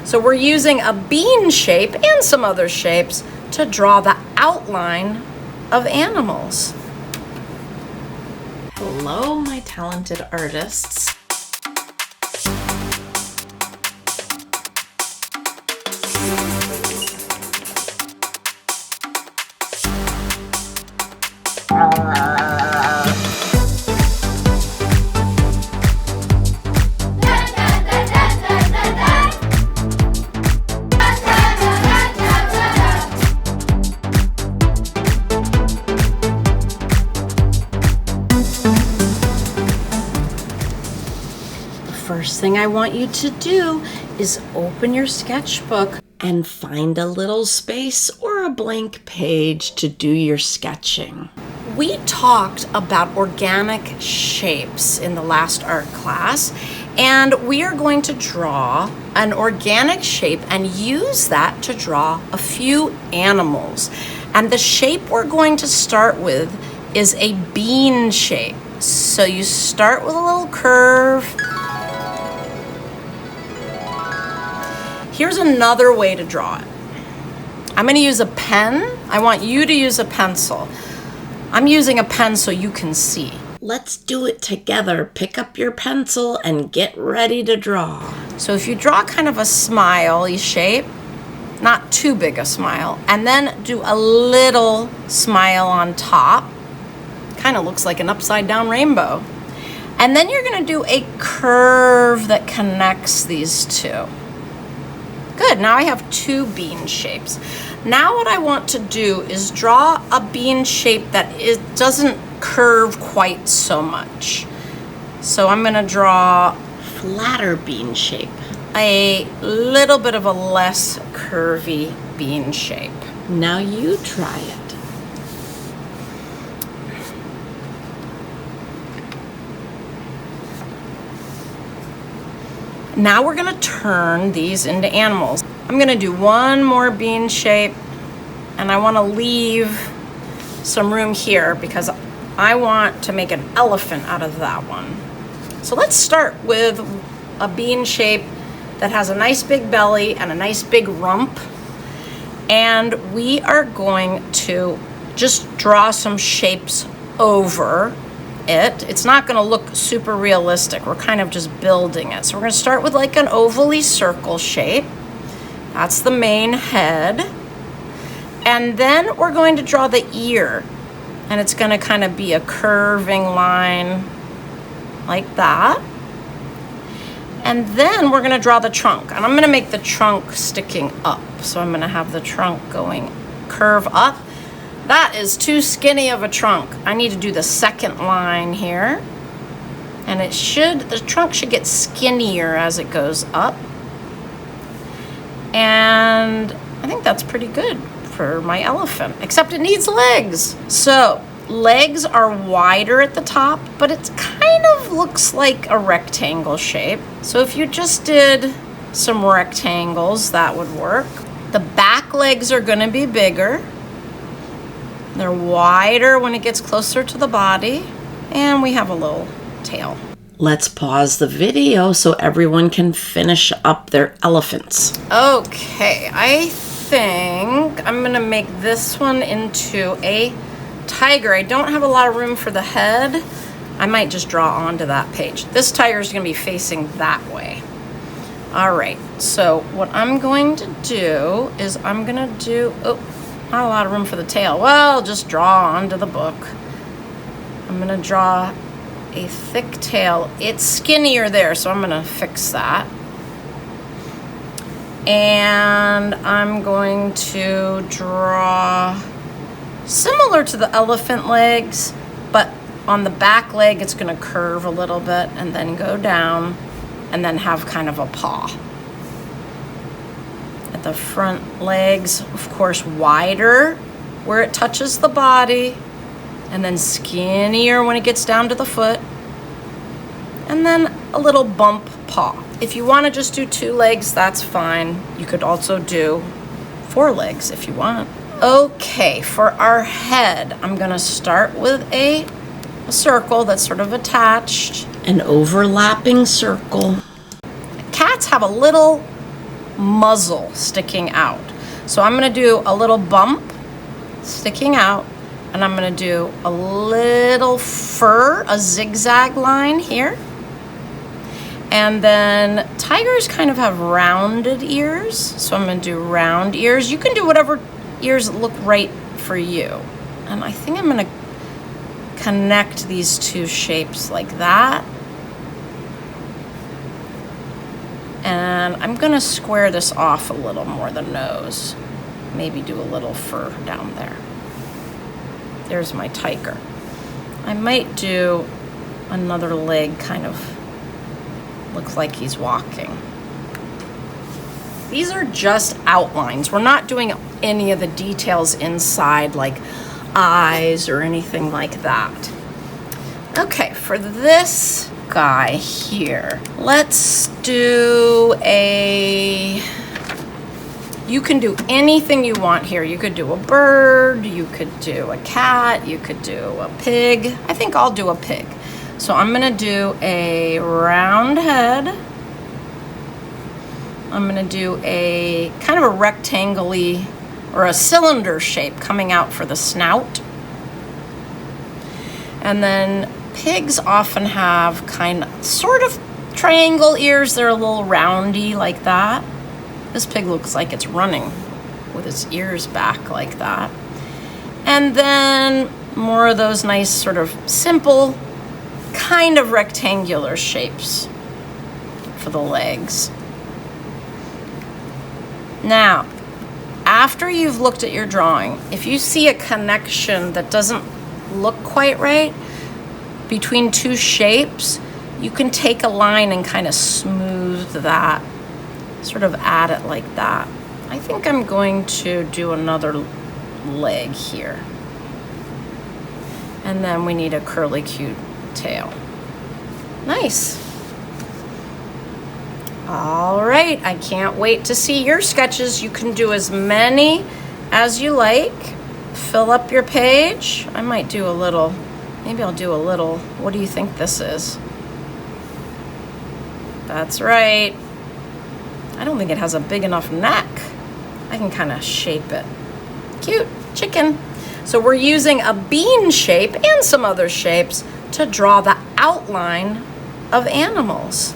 So we're using a bean shape and some other shapes to draw the outline of animals. Hello, my talented artists. First thing I want you to do is open your sketchbook and find a little space or a blank page to do your sketching. We talked about organic shapes in the last art class, and we are going to draw an organic shape and use that to draw a few animals. And the shape we're going to start with is a bean shape. So you start with a little curve. Here's another way to draw it. I'm going to use a pen. I want you to use a pencil. I'm using a pen so you can see. Let's do it together. Pick up your pencil and get ready to draw. So if you draw kind of a smiley shape, not too big a smile, and then do a little smile on top, kind of looks like an upside down rainbow. And then you're going to do a curve that connects these two. Good, now I have two bean shapes. Now what I want to do is draw a bean shape that doesn't curve quite so much. So I'm gonna draw a flatter bean shape, a little bit of a less curvy bean shape. Now you try it. Now we're gonna turn these into animals. I'm gonna do one more bean shape, and I wanna leave some room here because I want to make an elephant out of that one. So let's start with a bean shape that has a nice big belly and a nice big rump. And we are going to just draw some shapes over it. It's not going to look super realistic. We're kind of just building it. So we're going to start with like an ovally circle shape. That's the main head. And then we're going to draw the ear. And it's going to kind of be a curving line like that. And then we're going to draw the trunk. And I'm going to make the trunk sticking up. So I'm going to have the trunk going curve up. That is too skinny of a trunk. I need to do the second line here. And the trunk should get skinnier as it goes up. And I think that's pretty good for my elephant, except it needs legs. So legs are wider at the top, but it kind of looks like a rectangle shape. So if you just did some rectangles, that would work. The back legs are gonna be bigger. They're wider when it gets closer to the body, and we have a little tail. Let's pause the video so everyone can finish up their elephants. Okay, I think I'm gonna make this one into a tiger. I don't have a lot of room for the head. I might just draw onto that page. This tiger is gonna be facing that way. All right, so what I'm going to do is I'm gonna do, not a lot of room for the tail. Well, just draw onto the book. I'm gonna draw a thick tail. It's skinnier there, so I'm gonna fix that. And I'm going to draw similar to the elephant legs, but on the back leg, it's gonna curve a little bit and then go down and then have kind of a paw. At the front legs, of course, wider where it touches the body, and then skinnier when it gets down to the foot, and then a little bump paw. If you want to just do 2 legs, that's fine. You could also do 4 legs if you want. Okay, for our head, I'm gonna start with a circle that's sort of attached. An overlapping circle. Cats have a little muzzle sticking out. So I'm gonna do a little bump sticking out, and I'm gonna do a little fur, a zigzag line here. And then tigers kind of have rounded ears, so I'm gonna do round ears. You can do whatever ears look right for you. And I think I'm gonna connect these two shapes like that. And I'm gonna square this off a little more, the nose. Maybe do a little fur down there. There's my tiger. I might do another leg, kind of look like he's walking. These are just outlines. We're not doing any of the details inside, like eyes or anything like that. Okay, for this guy here, let's do you can do anything you want here. You could do a bird, you could do a cat, you could do a pig. I think I'll do a pig. So I'm gonna do a round head. I'm gonna do a kind of a rectangle-y or a cylinder shape coming out for the snout. And then pigs often have sort of triangle ears. They're a little roundy like that. This pig looks like it's running with its ears back like that. And then more of those nice sort of simple, kind of rectangular shapes for the legs. Now, after you've looked at your drawing, if you see a connection that doesn't look quite right between two shapes, you can take a line and kind of smooth that, sort of add it like that. I think I'm going to do another leg here. And then we need a curly cute tail. Nice. All right, I can't wait to see your sketches. You can do as many as you like. Fill up your page. I might do a little, maybe I'll do a little, what do you think this is? That's right. I don't think it has a big enough neck. I can kind of shape it. Cute chicken. So we're using a bean shape and some other shapes to draw the outline of animals.